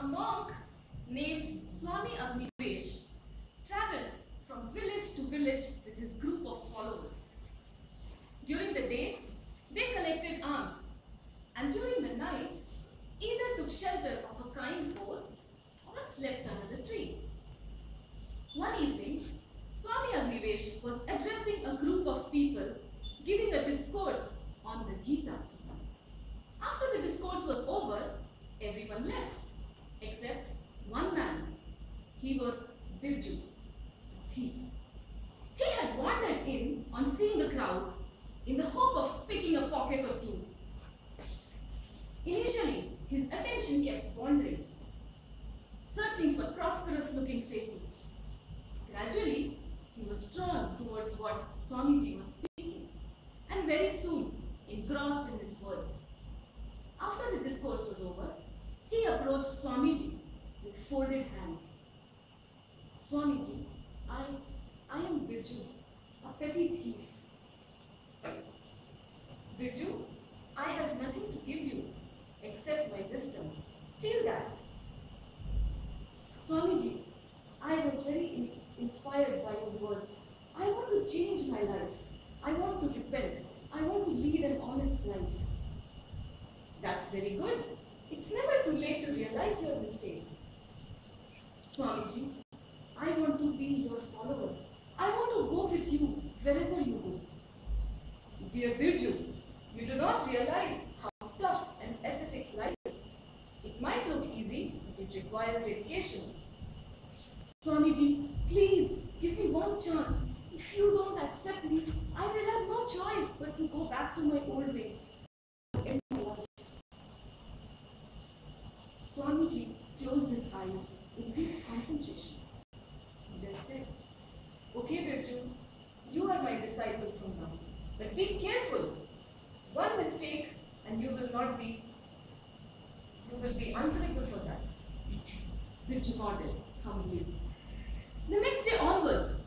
A monk named Swami Agnivesh traveled from village to village with his group of followers. During the day, they collected alms, and during the night, either took shelter of a kind host or slept under the tree. One evening, Swami Agnivesh was addressing a group of people giving a discourse on the Gita. After the discourse was over, everyone left, except one man. He was Birju, a thief. He had wandered in on seeing the crowd in the hope of picking a pocket or two. Initially, his attention kept wandering, searching for prosperous-looking faces. Gradually, he was drawn towards what Swamiji was speaking, and very soon engrossed in his words. After the discourse was over, he approached Swamiji with folded hands. Swamiji, I am Birju, a petty thief. Birju, I have nothing to give you except my wisdom. Steal that. Swamiji, I was very inspired by your words. I want to change my life. I want to repent. I want to lead an honest life. That's very good. It's never too late to realize your mistakes. Swamiji, I want to be your follower. I want to go with you wherever you go. Dear Birju, you do not realize how tough an ascetic's life is. It might look easy, but it requires dedication. Swamiji, please give me one chance. If you don't accept me, I will have no choice but to go back to my old ways. End my life. Swamiji closed his eyes in deep concentration and then said, Okay, Birju, you are my disciple from now, but be careful. One mistake and you will be answerable for that. Birju nodded humbly. The next day onwards,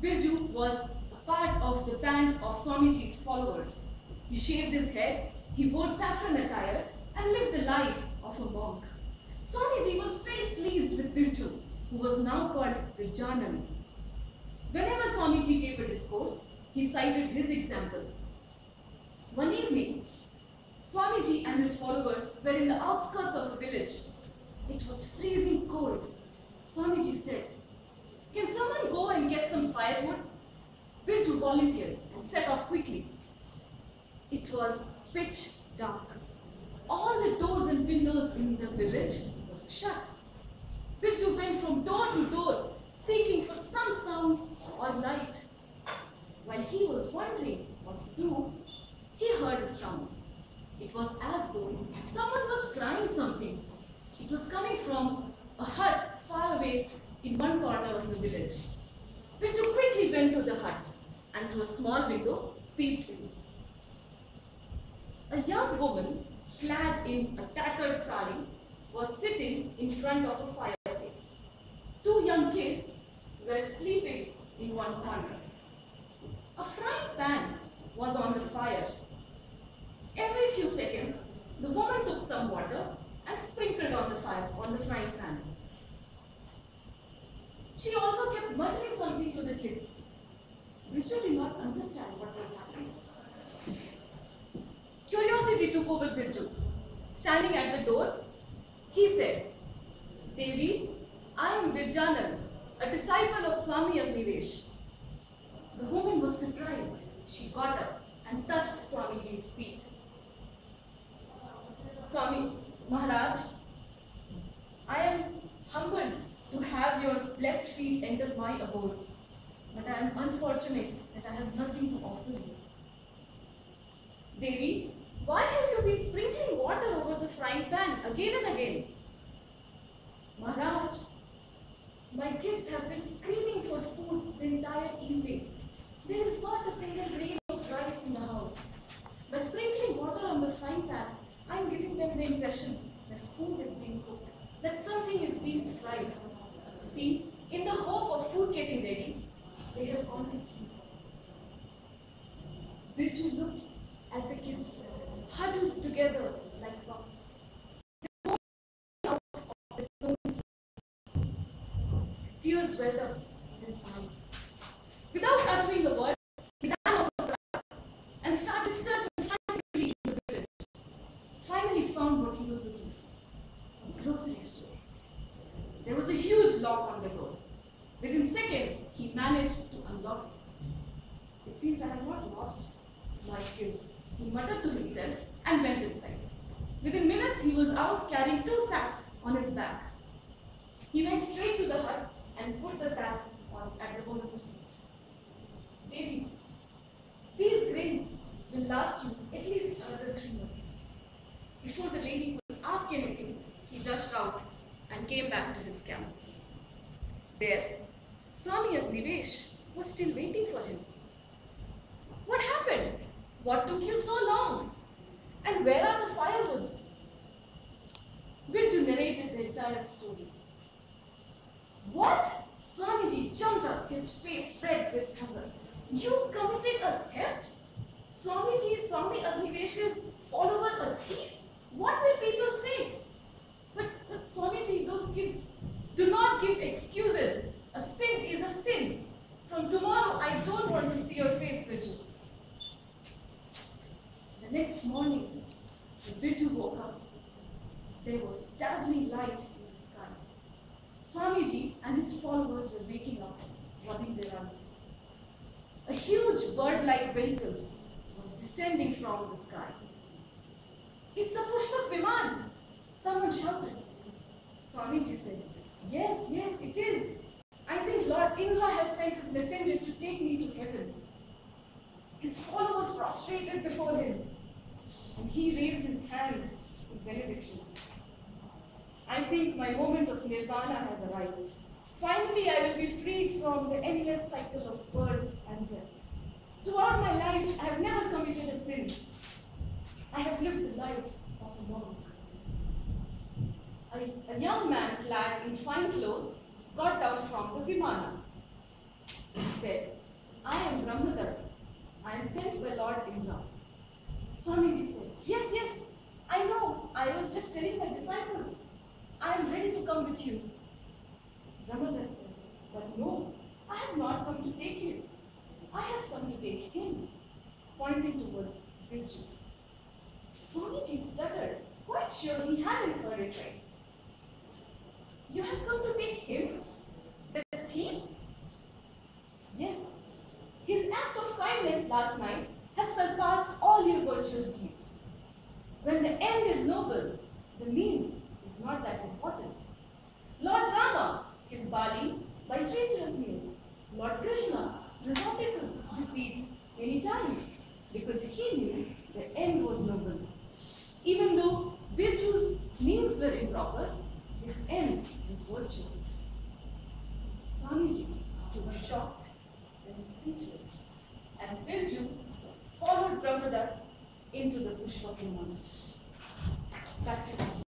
Birju was a part of the band of Swamiji's followers. He shaved his head, he wore saffron attire and lived the life of a monk. Swamiji was very pleased with Birju, who was now called Birjanand. Whenever Swamiji gave a discourse, he cited his example. One evening, Swamiji and his followers were in the outskirts of a village. It was freezing cold. Swamiji said, Can someone go and get some firewood? Birju volunteered and set off quickly. It was pitch dark. All the doors and windows in the village were shut. Birju went from door to door, seeking for some sound or light. While he was wondering what to do, he heard a sound. It was as though someone was frying something. It was coming from a hut far away in one corner of the village. Birju quickly went to the hut and through a small window peeped in. A young woman, clad in a tattered sari, was sitting in front of a fireplace. Two young kids were sleeping in one corner. A frying pan was on the fire. Every few seconds, the woman took some water and sprinkled on the frying pan. She also kept muttering something to the kids. Birju did not understand what was happening. Curiosity took over Birju. Standing at the door, he said, Devi, I am Birjanand, a disciple of Swami Agnivesh. The woman was surprised. She got up and touched Swamiji's feet. Swami Maharaj, I am humbled to have your blessed feet enter my abode, but I am unfortunate that I have nothing to offer you. Devi, why have you been sprinkling water over the frying pan again and again? Maharaj, my kids have been screaming for food the entire evening. There is not a single grain of rice in the house. By sprinkling water on the frying pan, I am giving them the impression that food is being cooked, that something is being fried. See, in the hope of food getting ready, they have gone to sleep. Birju looked at the kids huddled together like pups. They were out of the tears welled up in his eyes. Without uttering a word, he ran out of the crowd and started searching frantically in the village. Finally found what he was looking for, a grocery store. There was a huge lock on the door. Within seconds, he managed to unlock it. It seems I have not lost my skills, he muttered to himself and went inside. Within minutes, he was out carrying 2 sacks on his back. He went straight to the hut and put the sacks at the woman's feet. Devi, these grains will last you at least another 3 months. Before the lady could ask anything, he rushed out and came back to his camp. There, Swami Agnivesh was still waiting for him. What happened? What took you so long? And where are the firewoods? Birju narrated the entire story. What? Swamiji jumped up, his face red with anger. You committed a theft? Swami Agnivesh's follower a thief? What will people say? But Swamiji, those kids do not give excuses. A sin is a sin. From tomorrow, I don't want to see your face, Birju. The next morning, when Birju woke up, there was dazzling light in the sky. Swamiji and his followers were waking up, rubbing their eyes. A huge bird-like vehicle was descending from the sky. It's a Pushpak Viman, someone shouted. Swamiji said, yes, it is. I think Lord Indra has sent his messenger to take me to heaven. His followers prostrated before him, and he raised his hand in benediction. I think my moment of nirvana has arrived. Finally, I will be freed from the endless cycle of birth and death. Throughout my life, I have never committed a sin. I have lived the life of a monk. A young man clad in fine clothes got down from the Vimana. He said, I am Brahmadatta. I am sent by Lord Indra. Swamiji said, yes, I know. I was just telling my disciples. I am ready to come with you. Brahmadatta said, but no, I have not come to take you. I have come to take him, pointing towards Birju. Swamiji stuttered, quite sure he hadn't heard it right. You have come to take him? The thief? Yes. His act of kindness last night has surpassed all your virtuous deeds. When the end is noble, the means is not that important. Lord Rama killed Bali by treacherous means. Lord Krishna resorted to deceit many times because he knew the end was noble. Even though Birju's means were improper, his end was virtuous. Swamiji stood shocked and speechless as Birju followed Brahmadatta into the Pushpak Viman. Back to you.